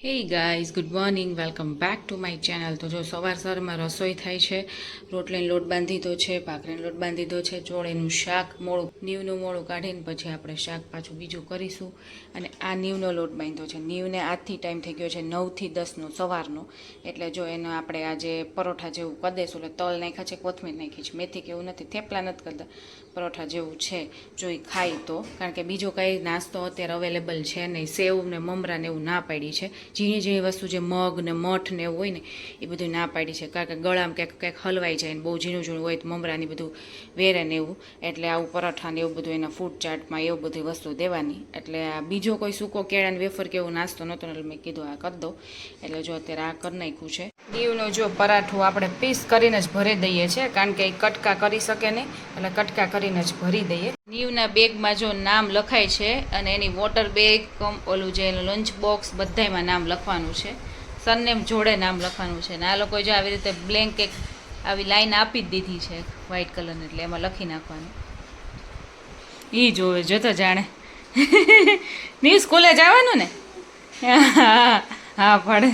Hey guys, good morning, welcome back to my channel. તો જો સવારમાં રસોઈ થાય છે. રોટલીનો લોટ બાંધી દીધો છે, ભાખરીનો લોટ બાંધી દીધો છે, ચોળીનું શાક મોળું નીવનું મોળું કાઢીને પછી આપણે શાક પાછું બીજું કરીશું. અને આ નીવનો લોટ બાંધ્યો છે. નીવને આજથી ટાઈમ થઈ ગયો છે 9 થી 10 સવારનો. એટલે જો એનો આપણે આજે પરોઠા જેવું કરી દઈશું. એટલે તલ નાખ્યા છે, કોથમીર નાખી છે, મેથી કે એવું નથી, થેપલા નથી કરતા, પરોઠા જેવું છે. જો એ ખાય તો, કારણ કે બીજો કાંઈ નાસ્તો અત્યારે અવેલેબલ છે નહીં. સેવ ને મમરા ને એવું ના પાડી છે. ઝીણી ઝીણી વસ્તુ જે મગ ને મઠ ને એવું હોય ને એ બધું ના પાડી છે, કારણ કે ગળામાં ક્યાંક હલવાઈ જાય ને બહુ ઝીણું ઝીણું હોય તો મમરાની બધું વેરે ને એવું. એટલે આવું પરાઠા ને એવું બધું એના ફૂડ ચાર્ટમાં એવું બધી વસ્તુ દેવાની. એટલે આ બીજો કોઈ સૂકો કેળાને વેફર કે એવું નાસ્તો નહોતો, એટલે મેં કીધું આ કરી દઉં. એટલે જો અત્યારે આ કરી નાખ્યું છે. દીવનું જો પરાઠું આપણે પીસ કરીને જ ભરી દઈએ છીએ, કારણ કે એ કટકા કરી શકે નહીં, એટલે કટકા કરીને જ ભરી દઈએ. નીવના બેગમાં જો નામ લખાય છે, અને એની વોટર બેગ ઓલું જે લંચ બોક્સ બધામાં નામ લખવાનું છે. સરનેમ જોડે નામ લખવાનું છે. ને આ લોકોએ જો આવી રીતે બ્લેન્ક એક આવી લાઈન આપી જ દીધી છે વ્હાઇટ કલરની, એટલે એમાં લખી નાખવાનું. એ જોવે જોતો જાણે નીવ સ્કૂલે જવાનું ને. હા પડે.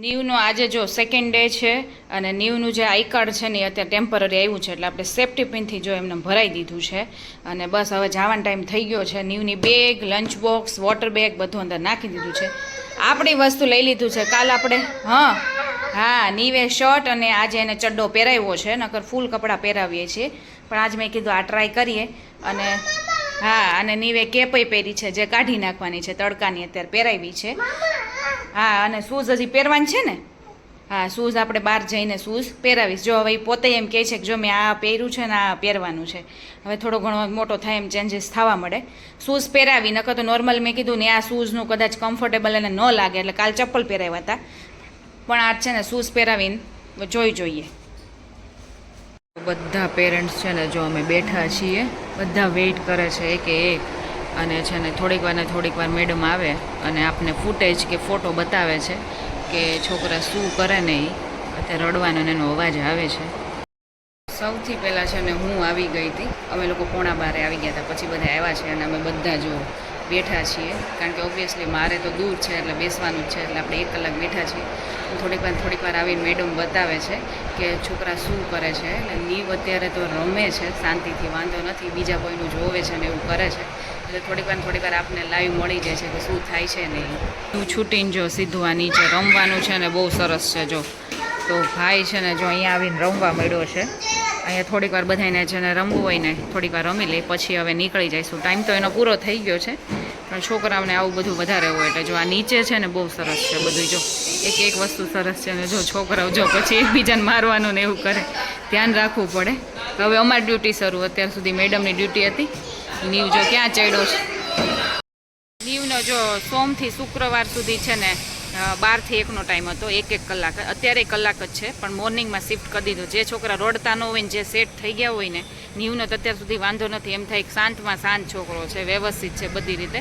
નીવનો આજે જો સેકન્ડ ડે છે, અને નીવનું જે આઈ કાર્ડ છે ને એ અત્યારે ટેમ્પરરી આવ્યું છે, એટલે આપણે સેફ્ટી પિનથી જો એમને ભરાઈ દીધું છે. અને બસ હવે જવાનો ટાઈમ થઈ ગયો છે. નીવની bag, lunch box, water bag બધું અંદર નાખી દીધું છે. આપણી વસ્તુ લઈ લીધું છે. કાલ આપણે હા નીવે શર્ટ અને આજે એને ચડ્ડો પહેરાવ્યો છે, નકર ફૂલ કપડાં પહેરાવીએ છીએ, પણ આજ મેં કીધું આ ટ્રાય કરીએ. અને હા, અને નીવે કેપય પહેરી છે જે કાઢી નાખવાની છે, તડકાની અત્યારે પહેરાવી છે. હા, અને શૂઝ હજી પહેરવાની છે ને. હા, શૂઝ આપણે બહાર જઈને શૂઝ પહેરાવીશ. જો હવે એ પોતે એમ કહે છે કે જો મેં આ પહેર્યું છે ને આ પહેરવાનું છે. હવે થોડો ઘણો મોટો થાય એમ ચેન્જીસ થવા મળે. શૂઝ પહેરાવી, નકર તો નોર્મલ મેં કીધું ને આ શૂઝનું કદાચ કમ્ફર્ટેબલ એને ન લાગે, એટલે કાલ ચપ્પલ પહેરાવ્યા હતા, પણ આજ છે ને શૂઝ પહેરાવીને જોઈએ. બધા પેરેન્ટ્સ છે ને જો અમે બેઠા છીએ, બધા વેઇટ કરે છે એક એક. અને છે ને થોડીક વાર મેડમ આવે અને આપને ફૂટેજ કે ફોટો બતાવે છે કે છોકરા શું કરે ને. એ અત્યારે રડવાનો એનો અવાજ આવે છે. સૌથી પહેલાં છે ને હું આવી ગઈ હતી. અમે લોકો 11:15 આવી ગયા હતા, પછી બધા આવ્યા છે, અને અમે બધા જો બેઠા છીએ, કારણ કે ઓબ્વિયસલી મારે તો દૂર છે એટલે બેસવાનું જ છે, એટલે આપણે 1 કલાક બેઠા છીએ. થોડીક વાર આવીને મેડમ બતાવે છે કે છોકરા શું કરે છે. એટલે નીવ અત્યારે તો રમે છે શાંતિથી, વાંધો નથી, બીજા કોઈનું જોવે છે ને એવું કરે છે. એટલે થોડીક વાર આપને લાઈવ મળી જાય છે કે શું થાય છે ને. હું છૂટીને જો સીધું આ નીચે રમવાનું છે ને બહુ સરસ છે. જો તો ભાઈ છે ને જો અહીંયા આવીને રમવા મળ્યો છે. અહીંયા થોડીક વાર બધાને જેને રમવું હોય ને થોડીક વાર રમી લે, પછી હવે નીકળી જઈશું. ટાઈમ તો એનો પૂરો થઈ ગયો છે, પણ છોકરાઓને આવું બધું વધારે હોય. એટલે જો આ નીચે છે ને બહુ સરસ છે બધું. જો એક વસ્તુ સરસ છે ને જો છોકરાઓ જો પછી એકબીજાને મારવાનું ને એવું કરે, ધ્યાન રાખવું પડે. હવે અમારી ડ્યુટી શરૂ. અત્યાર સુધી મેડમની ડ્યુટી હતી. નીવ જો ક્યાં ચડ્યો છે. નીવનો જો સોમથી શુક્રવાર સુધી છે ને 12 થી 1નો ટાઈમ હતો, 1 કલાક. અત્યારે કલાક જ છે, પણ મોર્નિંગમાં શિફ્ટ કરી દીધું. જે છોકરા રડતા ન હોય ને જે સેટ થઈ ગયા હોય ને, નીવનો તો અત્યાર સુધી વાંધો નથી. એમ થાય શાંતમાં શાંત છોકરો છે, વ્યવસ્થિત છે બધી રીતે.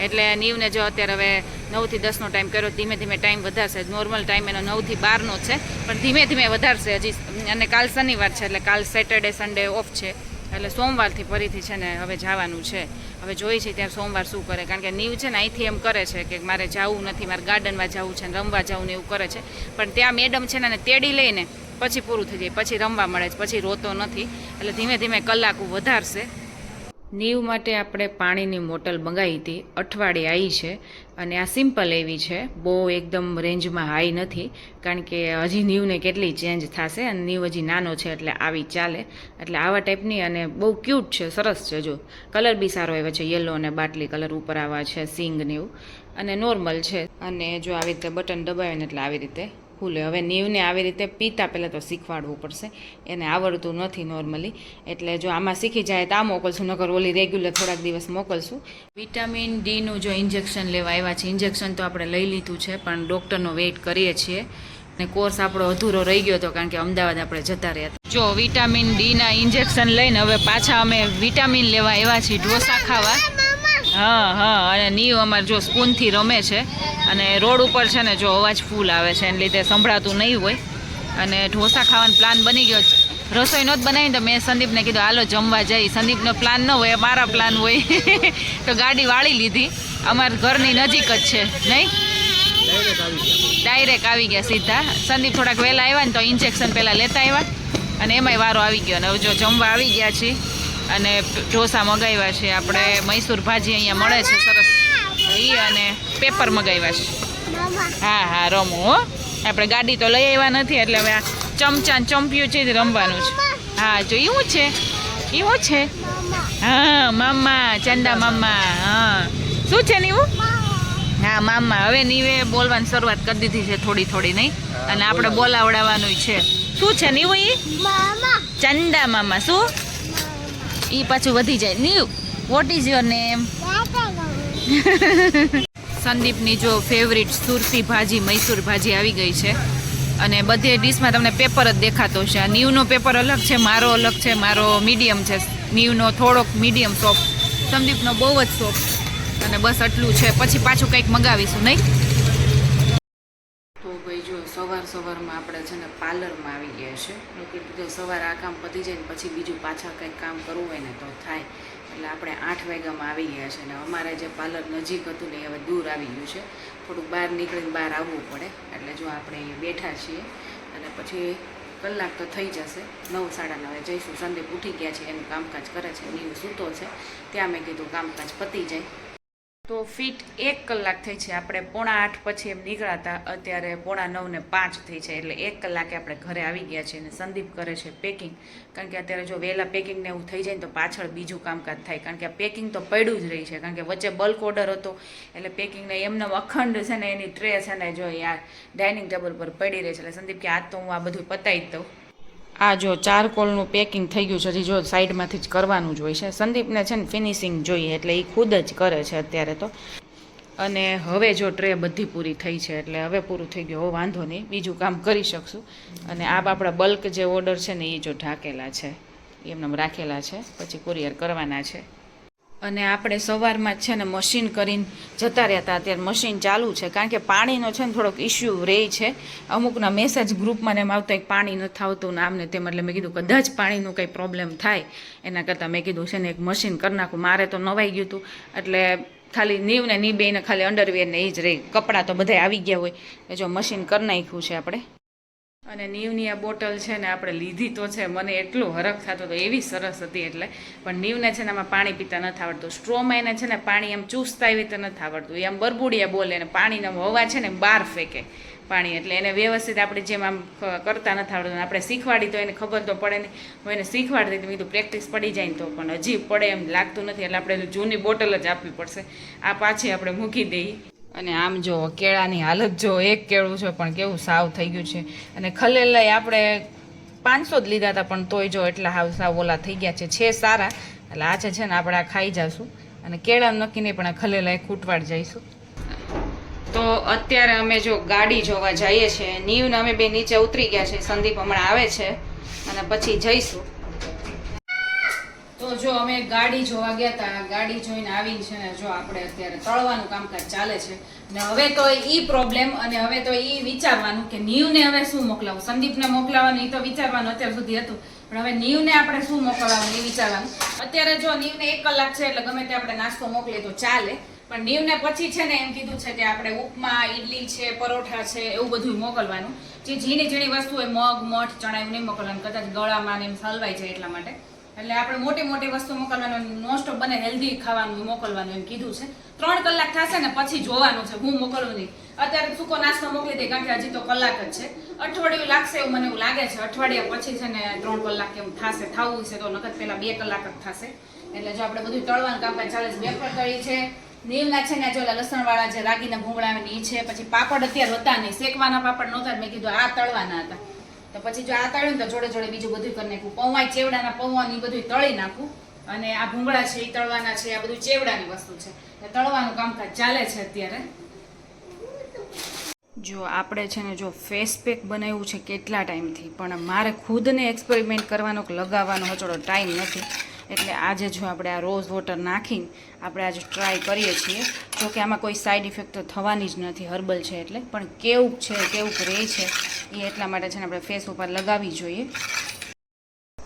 એટલે નીવને જો અત્યારે હવે 9 થી 10નો ટાઈમ કર્યો, ધીમે ધીમે ટાઈમ વધારશે. નોર્મલ ટાઈમ એનો 9 થી 12નો છે, પણ ધીમે ધીમે વધારશે હજી. અને કાલ શનિવાર છે, એટલે કાલ સેટરડે સન્ડે ઓફ છે, એટલે સોમવારથી ફરીથી છે ને હવે જવાનું છે. હવે જોઈ છે ત્યારે સોમવાર શું કરે, કારણ કે નીવ છે ને અહીંથી એમ કરે છે કે મારે જવું નથી, મારે ગાર્ડનમાં જવું છે ને રમવા જવું ને એવું કરે છે. પણ ત્યાં મેડમ છે ને તેડી લઈને પછી પૂરું થઈ જાય, પછી રમવા મળે છે, પછી રોતો નથી. એટલે ધીમે ધીમે કલાકો વધારશે. નીવ માટે આપણે પાણીની બોટલ મંગાવી હતી, અઠવાડિયે આવી છે. અને આ સિમ્પલ એવી છે, બહુ એકદમ રેન્જમાં હાઈ નથી, કારણ કે હજી નીવને કેટલી ચેન્જ થશે, અને નીવ હજી નાનો છે એટલે આવી ચાલે. એટલે આવા ટાઈપની, અને બહુ ક્યુટ છે, સરસ છે. જો કલર બી સારો આવ્યો છે, યલો અને બાટલી કલર ઉપર આવા છે, સિંગ ને એવું, અને નોર્મલ છે. અને જો આવી રીતે બટન દબાવે ને એટલે આવી રીતે ખુલે. હવે નીવને આવી રીતે પીતા પહેલાં તો શીખવાડવું પડશે, એને આવડતું નથી નોર્મલી. એટલે જો આમાં શીખી જાય તો આ મોકલશું, નકર ઓલી રેગ્યુલર થોડાક દિવસ મોકલશું. વિટામિન ડીનું જો ઇન્જેક્શન લેવા આવ્યા છે. ઇન્જેક્શન તો આપણે લઈ લીધું છે, પણ ડૉક્ટરનો વેઇટ કરીએ છીએ. ને કોર્સ આપણો અધૂરો રહી ગયો હતો, કારણ કે અમદાવાદ આપણે જતા રહ્યા હતા. જો વિટામિન ડીના ઇન્જેક્શન લઈને હવે પાછા અમે વિટામિન લેવા આવ્યા છીએ, ઢોસા ખાવા. હા, અને નીવ અમારે જો સ્પૂનથી રમે છે, અને રોડ ઉપર છે ને જો અવાજ ફૂલ આવે છે, એને લીધે સંભળાતું નહીં હોય. અને ઢોસા ખાવાનો પ્લાન બની ગયો છે. રસોઈ નહોત બનાવી તો મેં સંદીપને કીધું હાલો જમવા જઈ. સંદીપનો પ્લાન ન હોય, મારા પ્લાન હોય. તો ગાડી વાળી લીધી. અમારા ઘરની નજીક જ છે નહીં, ડાયરેક્ટ આવી ગયા સીધા. સંદીપ થોડાક વહેલા આવ્યા ને તો ઇન્જેક્શન પહેલાં લેતા આવ્યા અને એમાંય વારો આવી ગયો. અને હવે જો જમવા આવી ગયા છીએ અને ઢોસા મગાવ્યા છે આપણે. મૈસૂર ભાજી અહીંયા મળે છે સરસ એ, અને પેપર મગાવ્યા છે. હા હા રમો હો, આપણે ગાડી તો લઈ આવ્યા નથી એટલે હવે આ ચમચા ચંપિયું છે રમવાનું છે. હા જો એવું છે, એવું છે. હા મામા, ચંદા મામા. હા શું છે નીવું? હા મામા. હવે નીવે બોલવાની શરૂઆત કરી દીધી છે થોડી થોડી નહીં, અને આપણે બોલાવડાવવાનું છે. શું છે નીવું? ઈ ચંદા મામા. શું ઈ પાછું વધી જાય. Niv what is your name? સંદીપની જો ફેવરિટ સુરતી ભાજી મૈસૂર ભાજી આવી ગઈ છે. અને બધે ડીશમાં તમને પેપર જ દેખાતો છે. આ નીવનો પેપર અલગ છે, મારો અલગ છે. મારો મીડિયમ છે, નીવનો થોડોક મીડિયમ સોફ્ટ, સંદીપનો બહુ જ સોફ્ટ. અને બસ આટલું છે, પછી પાછું કંઈક મગાવીશું નહીં. તો ભાઈ જો સવારમાં આપણે છે ને પાર્લરમાં આવી ગયા છે. કીધું સવારે આ કામ પતી જાય ને પછી બીજું પાછા કંઈક કામ કરવું હોય ને તો થાય. એટલે આપણે 8 વાગ્યામાં આવી ગયા છે. અને અમારે જે પાર્લર નજીક હતું ને એ હવે દૂર આવી ગયું છે. થોડુંક બહાર નીકળીને બહાર આવવું પડે. એટલે જો આપણે અહીંયા બેઠા છીએ અને પછી કલાક તો થઈ જશે. 9:30 જઈશું. સંદીપ ઉઠી ગયા છે, એનું કામકાજ કરે છે. નીવ સૂતો છે. ત્યાં મેં કીધું કામકાજ પતી જાય. તો ફિટ 1 કલાક થઈ છે. આપણે 7:45 પછી એમ નીકળાતા, અત્યારે 8:45 થઈ છે. એટલે 1 કલાકે આપણે ઘરે આવી ગયા છીએ. અને સંદીપ કરે છે પેકિંગ, કારણ કે અત્યારે જો વહેલા પેકિંગ ને એવું થઈ જાય ને તો પાછળ બીજું કામકાજ થાય. કારણ કે આ પેકિંગ તો પડ્યું જ રહી છે, કારણ કે વચ્ચે બલ્ક ઓર્ડર હતો એટલે પેકિંગને એમને અખંડ છે ને એની ટ્રે છે ને જો આ ડાઇનિંગ ટેબલ પર પડી રહી છે. એટલે સંદીપ કે આજ તો હું આ બધું પતાવી જ દઉં. આ જો ચારકોલનું પેકિંગ થઈ ગયું છે. હજી જો સાઈડમાંથી જ કરવાનું જ હોય છે. સંદીપને છે ને ફિનિશિંગ જોઈએ એટલે એ ખુદ જ કરે છે અત્યારે તો. અને હવે જો ટ્રે બધી પૂરી થઈ છે એટલે હવે પૂરું થઈ ગયું. હવે વાંધો નહીં, બીજું કામ કરી શકશું. અને આ આપણા બલ્ક જે ઓર્ડર છે ને એ જો ઢાંકેલા છે, એમને રાખેલા છે, પછી કુરિયર કરવાના છે. અને આપણે સવારમાં જ છે ને મશીન કરીને જતા રહ્યા હતા. અત્યારે મશીન ચાલુ છે, કારણ કે પાણીનો છે ને થોડોક ઇસ્યુ રહે છે. અમુકના મેસેજ ગ્રુપમાં એમ આવતા કે પાણી નથી આવતું ને આમને તેમ. એટલે મેં કીધું કદાચ પાણીનું કંઈ પ્રોબ્લેમ થાય એના કરતાં મેં કીધું છે ને એક મશીન કરી નાખું. મારે તો નવાઈ ગયું હતું એટલે ખાલી નીવ ને ની બેને ખાલી અંડરવેર ને એ જ રહી. કપડાં તો બધા આવી ગયા હોય એ જો મશીન કરી નાખ્યું છે આપણે. અને નીવની આ બોટલ છે ને આપણે લીધી તો છે, મને એટલો હરખ થતો હતો, એવી સરસ હતી. એટલે પણ નીવને છે ને આમાં પાણી પીતા નથી આવડતું. સ્ટ્રોમાં એને છે ને પાણી એમ ચૂસતા એવી રીતે નથી આવડતું. એમ બરબુડિયા બોલે ને પાણીનો હવા છે ને બહાર ફેંકે પાણી. એટલે એને વ્યવસ્થિત આપણે જેમ આમ કરતા નથી આવડતું. આપણે શીખવાડી તો એને ખબર તો પડે નહીં. હું એને શીખવાડી દીધી, કીધું પ્રેક્ટિસ પડી જાય ને તો, પણ હજી પડે એમ લાગતું નથી. એટલે આપણે જૂની બોટલ જ આપવી પડશે. આ પાછી આપણે મૂકી દઈએ. અને આમ જો કેળાની હાલત જો, એક કેળું છે પણ કેવું સાવ થઈ ગયું છે. અને ખલેલાઈ આપણે 500 જ લીધા હતા, પણ તોય જો એટલા હાવ સાવ ઓલા થઈ ગયા છે સારા. એટલે આ છે ને આપણે આ ખાઈ જઈશું. અને કેળા નક્કી નહીં, પણ આ ખલેલાઈ ખૂટવાડ જઈશું. તો અત્યારે અમે જો ગાડી જોવા જઈએ છીએ. નીવને અમે બે નીચે ઉતરી ગયા છે. સંદીપ હમણાં આવે છે અને પછી જઈશું. તો જો અમે ગાડી જોવા ગયા હતા. ગાડી જોઈને આવીને છે ને જો આપણે અત્યારે તળવાનું કામકાજ ચાલે છે. ને હવે તો ઈ પ્રોબ્લેમ, અને હવે તો ઈ વિચારવાનું કે નીવને હવે શું મોકલાવું. સંદીપને મોકલાવાનું એ તો વિચારવાનું અત્યાર સુધી હતું, પણ હવે નીવને આપણે શું મોકલાવવાનું એ વિચારવાનું. અત્યારે જો નીવને 1 કલાક છે એટલે ગમે તે આપણે નાસ્તો મોકલીએ તો ચાલે. પણ નીવને પછી છે ને એમ કીધું છે કે આપણે ઉપમા, ઇડલી છે, પરોઠા છે, એવું બધું મોકલવાનું. જે ઝીણી ઝીણી વસ્તુ હોય, મગ, મઠ, ચણા એવું નહીં મોકલવાનું, કદાચ ગળામાં ને એમ હલવાઈ જાય એટલા માટે. એટલે આપણે મોટી મોટી વસ્તુ મોકલવાનું, નોસ્ટોપ બને હેલ્ધી ખાવાનું મોકલવાનું એમ કીધું છે. 3 કલાક થશે ને પછી જોવાનું છે હું મોકલવું નહીં. અત્યારે સૂકો નાસ્તો મોકલી દે, કારણ કે હજી તો કલાક જ છે. અઠવાડિયું લાગશે એવું મને એવું લાગે છે. અઠવાડિયા પછી છે ને 3 કલાક એમ થશે. થવું છે તો નકર પહેલા 2 કલાક જ થશે. એટલે જો આપણે બધું તળવાનું કામકાજ ચાલે છે. વેફર તળી છે, નીવના છે ને જો લસણવાળા જે રાગીના ભૂંગળા આવે ને એ છે. પછી પાપડ અત્યારે હતા નહીં, શેકવાના પાપડ નહોતા. મેં કીધું આ તળવાના હતા, તો પછી જો આ તળ્યું ને તો જોડે જોડે બીજું બધું કરી નાખું. પૌવા ચેવડાના પૌવા ને બધું તળી નાખું. અને આ ભૂંગળા છે એ તળવાના છે. આ બધું ચેવડાની વસ્તુ છે. તળવાનું કામકાજ ચાલે છે અત્યારે. જો આપણે છે ને જો ફેસ પેક બનાવ્યું છે કેટલા ટાઈમથી, પણ મારે ખુદને એક્સપેરિમેન્ટ કરવાનો લગાવવાનો હચોડો ટાઈમ નથી. એટલે આજે જો આપણે આ રોઝ વોટર નાખીને આપણે આજે ટ્રાય કરીએ છીએ. જોકે આમાં કોઈ સાઈડ ઇફેક્ટ તો થવાની જ નથી, હર્બલ છે એટલે. પણ કેવું છે, કેવું રહે છે એ એટલા માટે છે ને આપણે ફેસ ઉપર લગાવવી જોઈએ.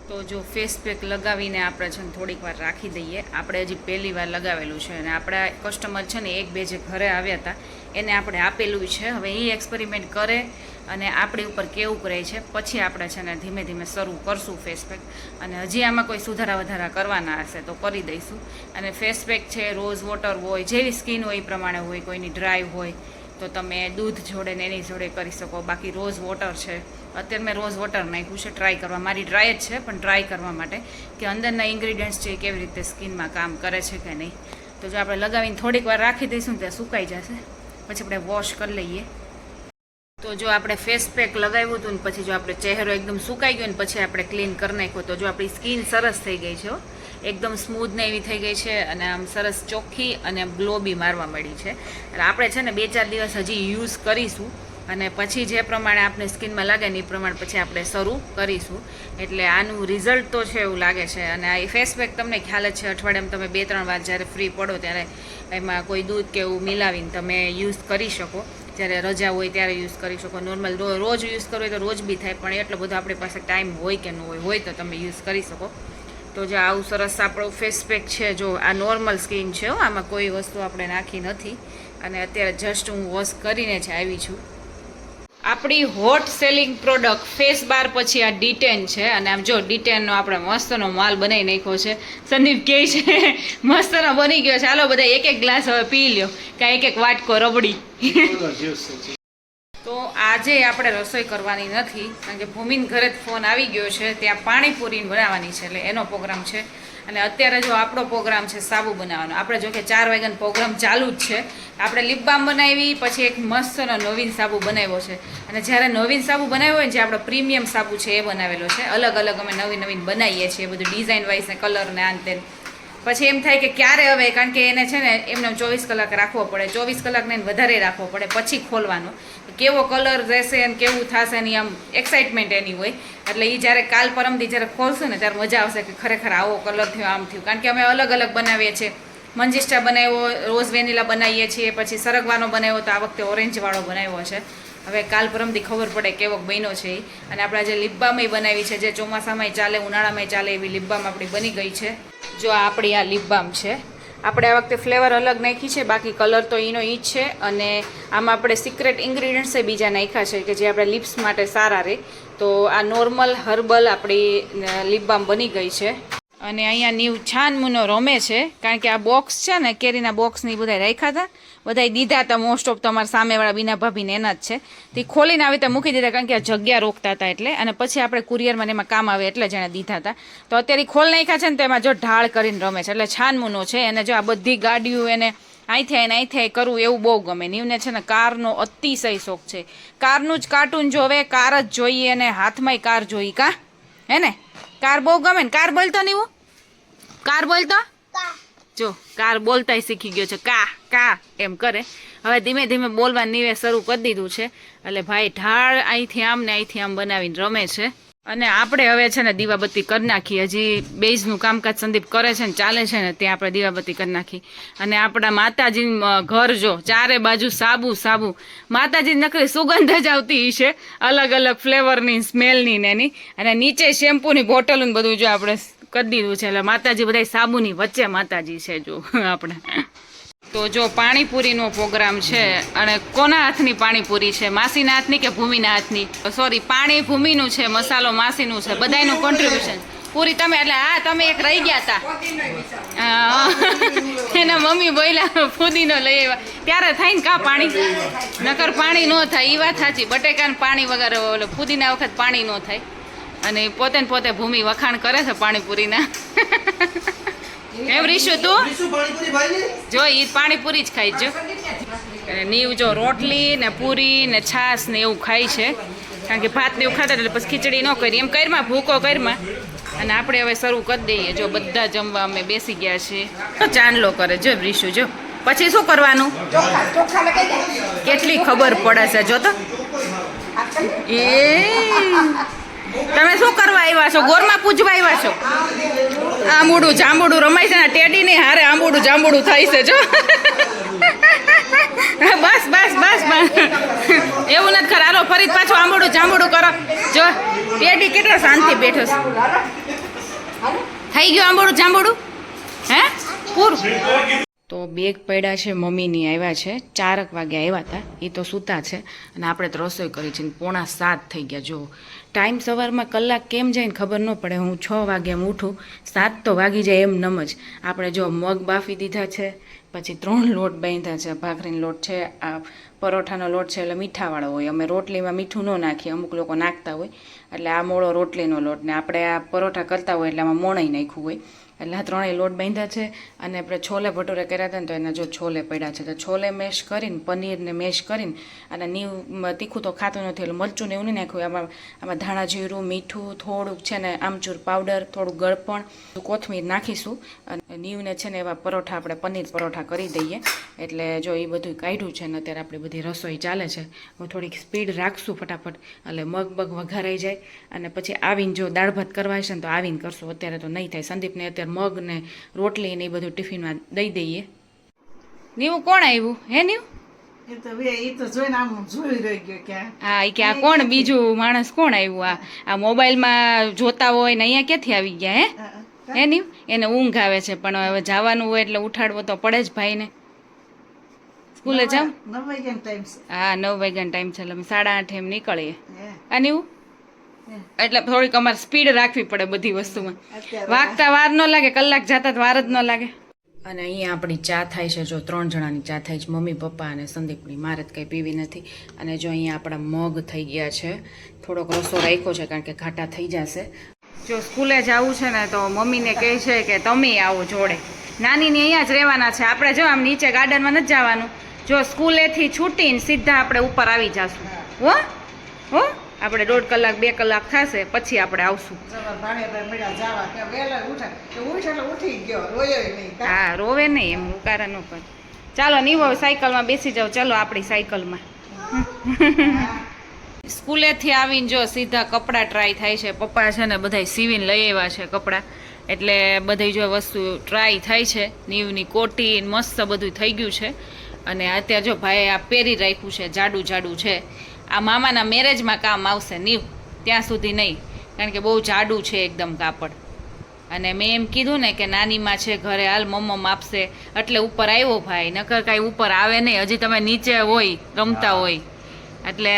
તો જો ફેસ પેક લગાવીને આપણે છે ને થોડીક વાર રાખી દઈએ. આપણે હજી પહેલી વાર લગાવેલું છે અને આપણા કસ્ટમર છે ને એક બે જે ઘરે આવ્યા હતા એને આપણે આપેલું છે. હવે એ એક્સપેરિમેન્ટ કરે અને આપણી ઉપર કેવું રહે છે પછી આપણે છે ને ધીમે ધીમે શરૂ કરશું ફેસ પેક. અને હજી આમાં કોઈ સુધારા વધારા કરવાના હશે તો કરી દઈશું. અને ફેસ પેક છે રોઝ વોટર હોય, જેવી સ્કિન હોય એ પ્રમાણે હોય. કોઈની ડ્રાય હોય તો તમે દૂધ જોડે ને એની જોડે કરી શકો. બાકી રોઝ વોટર છે, અત્યારે મેં રોઝ વોટર નાખ્યું છે ટ્રાય કરવા. મારી ડ્રાય જ છે પણ ટ્રાય કરવા માટે કે અંદરના ઇન્ગ્રીડિયન્ટ્સ છે કેવી રીતે સ્કિનમાં કામ કરે છે કે નહીં. તો જો આપણે લગાવીને થોડીક વાર રાખી દઈશું ત્યાં સુકાઈ જશે, પછી આપણે વોશ કરી લઈએ. તો જો આપણે ફેસ પેક લગાવ્યું હતું ને પછી જો આપણે ચહેરો એકદમ સુકાઈ ગયો ને પછી આપણે ક્લીન કરી નાખ્યો તો જો આપણી સ્કિન સરસ થઈ ગઈ છે, એકદમ સ્મૂથ ને એવી થઈ ગઈ છે અને આમ સરસ ચોખ્ખી અને ગ્લો બી મારવા મળી છે. એટલે આપણે છે ને 2-4 દિવસ હજી યુઝ કરીશું અને પછી જે પ્રમાણે આપણે સ્કિનમાં લાગે ને એ પ્રમાણે પછી આપણે શરૂ કરીશું. એટલે આનું રિઝલ્ટ તો છે એવું લાગે છે. અને આ ફેસ પેક તમને ખ્યાલ જ છે, અઠવાડિયામાં તમે 2-3 વાર જ્યારે ફ્રી પડો ત્યારે એમાં કોઈ દૂધ કે એવું મિલાવીને તમે યુઝ કરી શકો. જ્યારે રજા હોય ત્યારે યુઝ કરી શકો. નોર્મલ રોજ યુઝ કરવો હોય તો રોજ બી થાય, પણ એટલો બધો આપણી પાસે ટાઈમ હોય કે ન હોય તો તમે યુઝ કરી શકો. તો જો આવું સરસ આપણું ફેસ પેક છે. જો આ નોર્મલ સ્કિન છે, આમાં કોઈ વસ્તુ આપણે નાખી નથી. અને અત્યારે જસ્ટ હું વોશ કરીને જ આવી છું. આપણી હોટ સેલિંગ પ્રોડક્ટ ફેસ બાર પછી આ ડી10 છે. અને આમ જો ડી10નો આપણે મસ્તનો માલ બનાવી નાખ્યો છે. સંદીપ કહે છે મસ્તનો બની ગયો છે, હાલો બધા એક એક ગ્લાસ હવે પી લ્યો, કાં એક એક વાટકો રબડી. તો આજે આપણે રસોઈ કરવાની નથી કારણ કે ભૂમિન ઘરે જ ફોન આવી ગયો છે, ત્યાં પાણીપુરી બનાવવાની છે એટલે એનો પ્રોગ્રામ છે. અને અત્યારે જો આપણો પ્રોગ્રામ છે સાબુ બનાવવાનો. આપણે જો કે 4 વાગ્યાનો પ્રોગ્રામ ચાલુ જ છે. આપણે લિપ બામ બનાવી, પછી એક મસ્તનો નવીન સાબુ બનાવ્યો છે. અને જ્યારે નવીન સાબુ બનાવ્યો હોય ને જે આપણો પ્રીમિયમ સાબુ છે એ બનાવેલો છે. અલગ અલગ અમે નવીન બનાવીએ છીએ, બધું ડિઝાઇન વાઇઝ ને કલર ને આન તેન. પછી એમ થાય કે ક્યારે હવે, કારણ કે એને છે ને એમને 24 કલાક રાખવો પડે, 24 કલાકને વધારે રાખવો પડે પછી ખોલવાનો. કેવો કલર રહેશે અને કેવું થશે એની આમ એક્સાઇટમેન્ટ એની હોય. એટલે એ જ્યારે કાલ પરમથી જ્યારે ખોલશું ને ત્યારે મજા આવશે કે ખરેખર આવો કલર થયો, આમ થયું. કારણ કે અમે અલગ અલગ બનાવીએ છીએ. મંજિસ્ટા બનાવ્યો, રોઝ વેનીલા બનાવીએ છીએ, પછી સરગવાનો બનાવ્યો, તો આ વખતે ઓરેન્જવાળો બનાવ્યો છે. હવે કાલ પરમથી ખબર પડે કેવો બન્યો છે એ. અને આપણે જે લિપબામય બનાવી છે, જે ચોમાસામાંય ચાલે ઉનાળામાંય ચાલે એવી લિપબામ આપણી બની ગઈ છે. જો આપણી આ લિપબામ છે. આપણે આ વખતે ફ્લેવર અલગ નાખી છે, બાકી કલર તો એનો ઈ જ છે. અને આમાં આપણે સિક્રેટ ઇન્ગ્રીડિયન્ટ્સ બીજા નાખ્યા છે કે જે આપણે લિપ્સ માટે સારા રહે. તો આ નોર્મલ હર્બલ આપણી લિપબામ બની ગઈ છે. અને અહીંયા નીવ છાનમુનો રમે છે, કારણ કે આ બોક્સ છે ને કેરીના બોક્સની બધા રાખ્યા હતા, બધા દીધા હતા મોસ્ટ ઓફ. તમારા સામેવાળા બીના ભાભીને એના જ છે. તે ખોલીને આવી રીતે મૂકી દીધા કારણ કે આ જગ્યા રોકતા હતા એટલે. અને પછી આપણે કુરિયરમાં એમાં કામ આવે એટલે જ એને દીધા હતા. તો અત્યારે ખોલ નાખ્યા છે ને તો એમાં જો ઢાળ કરીને રમે છે. એટલે છાનમુનો છે. અને જો આ બધી ગાડીઓ એને અહીંથી કરવું એવું બહુ ગમે. નીવને છે ને કારનો અતિશય શોખ છે. કારનું જ કાર્ટૂન જોવે, કાર જ જોઈએ અને હાથમાંય કાર જોઈ. કા હે ને કાર બહુ ગમે ને. કાર બોલતો નહીં, હું કાર બોલતો જો કાર બોલતાય શીખી ગયો છે. કા કા એમ કરે. હવે ધીમે ધીમે બોલવાનું નીવે શરૂ કરી દીધું છે. એટલે ભાઈ ઢાળ અહીંથી આમ ને અહીંથી આમ બનાવીને રમે છે. અને આપણે હવે છે ને દીવાબત્તી કરી નાખી. હજી બેઝનું કામકાજ સંદીપ કરે છે ને ચાલે છે ને ત્યાં આપણે દીવાબત્તી કરી નાખી. અને આપણા માતાજી ઘર જો ચારે બાજુ સાબુ સાબુ. માતાજી નકરી સુગંધ જ આવતી છે અલગ અલગ ફ્લેવરની, સ્મેલની ને એની. અને નીચે શેમ્પૂની બોટલ બધું જો આપણે કરી દીધું છે. એટલે માતાજી બધા સાબુની વચ્ચે માતાજી છે જો આપણે. તો જો પાણીપુરીનો પ્રોગ્રામ છે. અને કોના હાથની પાણીપુરી છે? માસીના હાથની કે ભૂમિના હાથની? સોરી, પાણી ભૂમિનું છે, મસાલો માસીનું છે, બધાયનું કોન્ટ્રીબ્યુશન. પૂરી તમે એટલે હા તમે એક રહી ગયા હતા. એના મમ્મી બોલ્યા ફુદીનો લઈ આવ્યા ત્યારે થાય ને કા પાણી, નકર પાણી ન થાય. એ વાત સાચી, બટેકાને પાણી વગર ફુદીના વખત પાણી ન થાય. અને પોતે ને પોતે ભૂમિ વખાણ કરે છે પાણીપુરીના. એમ રીશુ તું જો ઈ પાણીપુરી જ ખાઈ જો. નીવ જો રોટલી ને પૂરી ને છાશ ને એવું ખાય છે, કારણ કે ભાત ને એવું ખાતા એટલે પછી ખીચડી ન કરી એમ કરમાં, ભૂકો કરમાં. અને આપણે હવે શરૂ કરી દઈએ. જો બધા જમવા અમે બેસી ગયા છીએ. ચાંદલો કરે જો રીશુ જો. પછી શું કરવાનું? કેટલી ખબર પડે છે જો તો. તમે શું કરવા આવ્યા છો? ગોરમાં પૂજવા આવ્યા છો? આંબુડું જાંબુડું રમાય છે ને ટેડી નહીં હારે આંબુડું જાંબુડું થાય છે જો. બસ બસ બસ બસ એવું નથી ખરા. હાલો ફરી પાછું આંબુડું જાંબુડું કરો જો. ટેડી કેટલો શાંતિ બેઠો છે. થઈ ગયું આંબોડું જાંબોડું હે પૂરું. તો બેગ પડ્યા છે મમ્મીની, આવ્યા છે 4 વાગે આવ્યા હતા, એ તો સૂતા છે અને આપણે તો રસોઈ કરી છે 6:45 થઈ ગયા. જો ટાઈમ સવારમાં કલાક કેમ જાય ને ખબર ન પડે. હું 6 વાગે એમ ઉઠું, 7 તો વાગી જાય એમ નમ જ. આપણે જો મગ બાફી દીધા છે, પછી 3 લોટ બાંધ્યા છે, ભાખરીનો લોટ છે, આ પરોઠાનો લોટ છે એટલે મીઠાવાળો હોય. અમે રોટલીમાં મીઠું ન નાખીએ, અમુક લોકો નાખતા હોય, એટલે આ મોળો રોટલીનો લોટ ને આપણે આ પરોઠા કરતા હોય એટલે આમાં મોણાઈ નાખ્યું હોય. એટલે આ 3 લોટ બાંધ્યા છે. અને આપણે છોલે ભટુરે કર્યા હતા ને તો એના જો છોલે પડ્યા છે, તો છોલે મેશ કરીને, પનીરને મેશ કરીને, અને તીખું તો ખાતું નથી એટલે મરચું ને એવું નહીં નાખ્યું. આમાં ધાણા જીરું, મીઠું, થોડુંક છે ને આમચૂર પાવડર, થોડુંક ગળપણ, કોથમીર નાખીશું. અને નીવને છે ને એવા પરોઠા આપણે પનીર પરોઠા કરી દઈએ. એટલે જો એ બધું કાઢ્યું છે ને અત્યારે આપણી બધી રસોઈ ચાલે છે. હું થોડીક સ્પીડ રાખશું ફટાફટ, એટલે મગ વઘારાઈ જાય. અને પછી આવીને જો દાળ ભાત કરવા હશે ને તો આવીને કરશું, અત્યારે તો નહીં થાય. સંદીપને અત્યારે મગ ને રોટલી ને એ બધું ટિફિનમાં દઈ દઈએ. નીવું કોણ આવ્યું હે નીવ? હા એ કે આ કોણ બીજું માણસ કોણ આવ્યું? આ મોબાઈલમાં જોતા હોય ને અહીંયા ક્યાંથી આવી ગયા હે નીવ? એને ઊંઘ આવે છે પણ હવે જવાનું હોય એટલે ઉઠાડવો તો પડે જ ભાઈને. સ્કૂલે જાવ? 9 વાગ્યાનો ટાઈમ છે. હા 9 વાગ્યાનો ટાઈમ છે એટલે અમે 8:30 એમ નીકળીએ. આ નીવ એટલે થોડીક અમારે સ્પીડ રાખવી પડે બધી વસ્તુમાં. વાગતા વાર ન લાગે, કલાક જતા વાર જ ન લાગે. અને અહીંયા આપણી ચા થાય છે, જો 3 જણાની ચા થાય છે, મમ્મી પપ્પા અને સંદીપની. મારે જ કંઈ પીવી નથી. અને જો અહીંયા આપણા મગ થઈ ગયા છે, થોડોક રસો રાખ્યો છે કારણ કે ઘાટા થઈ જશે. જો સ્કૂલે જવું છે ને તો મમ્મીને કહે છે કે તમે આવો જોડે. નાનીની અહીંયા જ રહેવાના છે, આપણે જો આમ નીચે ગાર્ડનમાં નથી જવાનું. જો સ્કૂલેથી છૂટીને સીધા આપણે ઉપર આવી જશું. હો હો આપણે 1.5 કલાક 2 કલાક થશે પછી આપણે આવશું. હા રોવે નહીં, એમ ઉકારા ન કર. ચાલો નીવો સાયકલમાં બેસી જાઓ, ચલો આપણી સાયકલમાં. સ્કૂલેથી આવીને જો સીધા કપડાં ટ્રાય થાય છે. પપ્પા છે ને બધા સીવીને લઈ આવ્યા છે કપડાં, એટલે બધી જો વસ્તુ ટ્રાય થાય છે. નીવની કોટી મસ્ત બધું થઈ ગયું છે. અને અત્યારે જો ભાઈ આ પહેરી રાખ્યું છે, જાડું છે. આ મામાના મેરેજમાં કામ આવશે નીવ, ત્યાં સુધી નહીં, કારણ કે બહુ જાડું છે એકદમ કાપડ. અને મેં એમ કીધું ને કે નાનીમાં છે ઘરે, હાલ મમ્મ આપશે એટલે ઉપર આવ્યો ભાઈ, નકર કાંઈ ઉપર આવે નહીં. હજી તમે નીચે હોય રમતા હોય, એટલે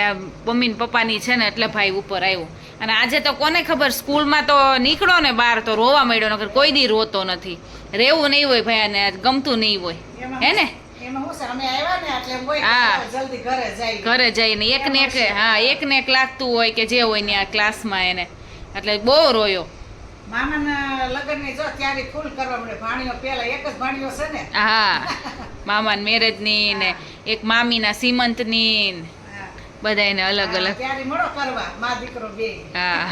મમ્મી ને પપ્પાની છે ને એટલે ભાઈ ઉપર આવ્યો. અને આજે તો કોને ખબર, સ્કૂલમાં તો નીકળો ને બહાર તો રોવા માંડ્યો, નકર કોઈ દી રોતો નથી. રહેવું નહીં હોય ભાઈ, અને ગમતું નહીં હોય હે ને. ઘરે જઈને એકને એક લાગતું હોય કે જે હોય ને આ ક્લાસમાં એને, એટલે બહુ રોયો. હા મામાના મેરેજની ને એક મામીના સીમંતની, બધાને અલગ અલગ. હા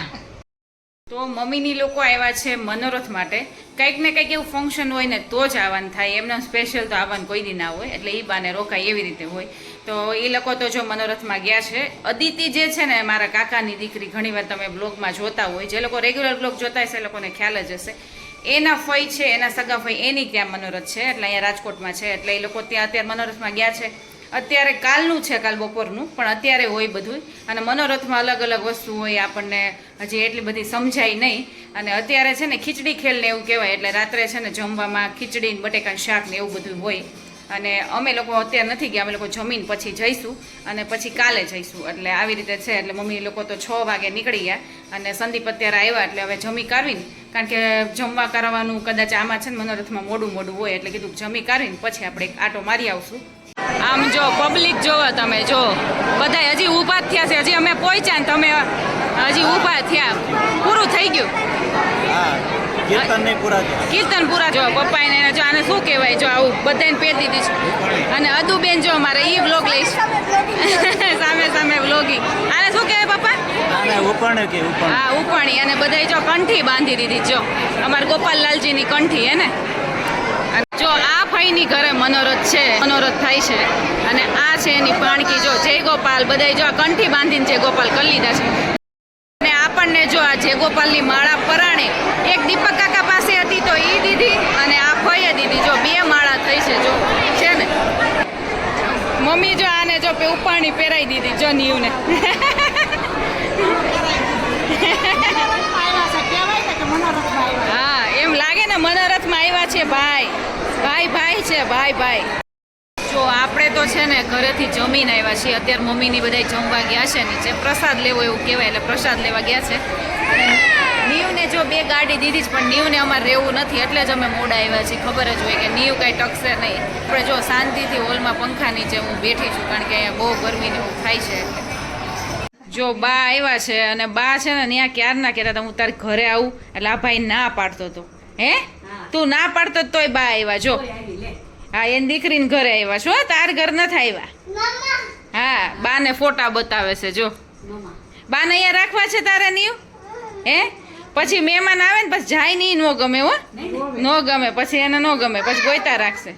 તો મમ્મીની લોકો આવ્યા છે મનોરથ માટે. કંઈક ને કંઈક એવું ફંક્શન હોય ને તો જ આવવાનું થાય, એમને સ્પેશિયલ તો આવવાનું કોઈ દી ના હોય, એટલે એ બાને રોકાય એવી રીતે હોય. તો એ લોકો તો જો મનોરથમાં ગયા છે. અદિતિ જે છે ને મારા કાકાની દીકરી, ઘણીવાર તમે બ્લોગમાં જોતા હોય, જે લોકો રેગ્યુલર બ્લોગ જોતા હશે એ લોકોને ખ્યાલ જ હશે. એના ફઈ છે, એના સગા ફઈ, એની ત્યાં મનોરથ છે, એટલે અહીંયા રાજકોટમાં છે. એટલે એ લોકો ત્યાં અત્યારે મનોરથમાં ગયા છે. અત્યારે કાલનું છે, કાલ બપોરનું, પણ અત્યારે હોય બધું. અને મનોરથમાં અલગ અલગ વસ્તુ હોય, આપણને હજી એટલી બધી સમજાય નહીં. અને અત્યારે છે ને ખીચડી ખેલ ને એવું કહેવાય, એટલે રાત્રે છે ને જમવામાં ખીચડી ને બટેકાનું શાક ને એવું બધું હોય. અને અમે લોકો અત્યારે નથી ગયા, અમે લોકો જમીન પછી જઈશું અને પછી કાલે જઈશું, એટલે આવી રીતે છે. એટલે મમ્મી લોકો તો 6 વાગે નીકળી ગયા અને સંદીપ અત્યારે આવ્યા, એટલે હવે જમી કાઢવીને, કારણ કે જમવા કરવાનું કદાચ આમાં છે ને મનોરથમાં મોડું હોય, એટલે કીધું જમી કાઢવીને પછી આપણે એક આટો મારી આવશું. આમ જો પબ્લિક જોવો તમે, જો બધા હજી ઊભા જ થયા છે. હજી અમે પહોંચ્યા ને તમે હજી ઊભા થયા, પૂરું થઈ ગયું. કીર્તન પૂરા. જો પપ્પા એને જો આને શું કહેવાય, જો આવું બધાને પહેરી દીધી છે. અને અદુબેન જો મારે ઈ વ્લોગ લઈશ સામે વ્લોગિંગ. આને શું કહેવાય પપ્પા? હા ઉપાણી. અને બધા જો કંઠી બાંધી દીધી, જો અમારા ગોપાલલાલજીની કંઠી હે ને. જો આ ભાઈની ઘરે મનોરથ છે, મનોરથ થાય છે. અને આ છે એની પાણકી, જો જય ગોપાલ. બધા જો આ કંઠી બાંધીને જય ગોપાલ કરી લીધા છે. અને આપણને જો આ જય ગોપાલની માળા પરાણે એક દીપક કાકા પાસે હતી તો એ દીધી, અને આ ભાઈએ દીધી. જો 2 માળા થઈ છે, જો છે ને. મમ્મી જો આને જો ઉપાણી પહેરાઈ દીધી, જો નીવને. હા મનોરથમાં આવ્યા છે ભાઈ ભાઈ છે ભાઈ જો આપણે તો છે ને ઘરેથી જમીને આવ્યા છીએ અત્યારે મમ્મીની બધા જમવા ગયા છે નીચે પ્રસાદ લેવો એવું કહેવાય એટલે પ્રસાદ લેવા ગયા છે નીવને જો 2 ગાડી દીધી છે પણ નીવને અમારે રહેવું નથી એટલે જ અમે મોડા આવ્યા છીએ ખબર જ હોય કે નીવ કાંઈ ટકશે નહીં આપણે જો શાંતિથી હોલમાં પંખા નીચે હું બેઠી છું કારણ કે અહીંયા બહુ ગરમીને એવું થાય છે એટલે જો બા આવ્યા છે અને બા છે ને ત્યાં ક્યારના કહેતા હતા હું તારે ઘરે આવું એટલે આ ભાઈ ના પાડતો હતો હે તું ના પાડતો તોય બા આવ્યા જો હા એની દીકરીને ઘરે આવ્યા છો તાર ઘર નથી આવ્યા હા બાને ફોટા બતાવે છે જો બાને અહીંયા રાખવા છે તારે નીવ હે પછી મહેમાન આવે ને પછી જાય નહીં નો ગમે હો નો ગમે પછી એને નો ગમે પછી ગોઈતા રાખશે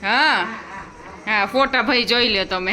હા ફોટા ભાઈ જોઈ લ્યો તમે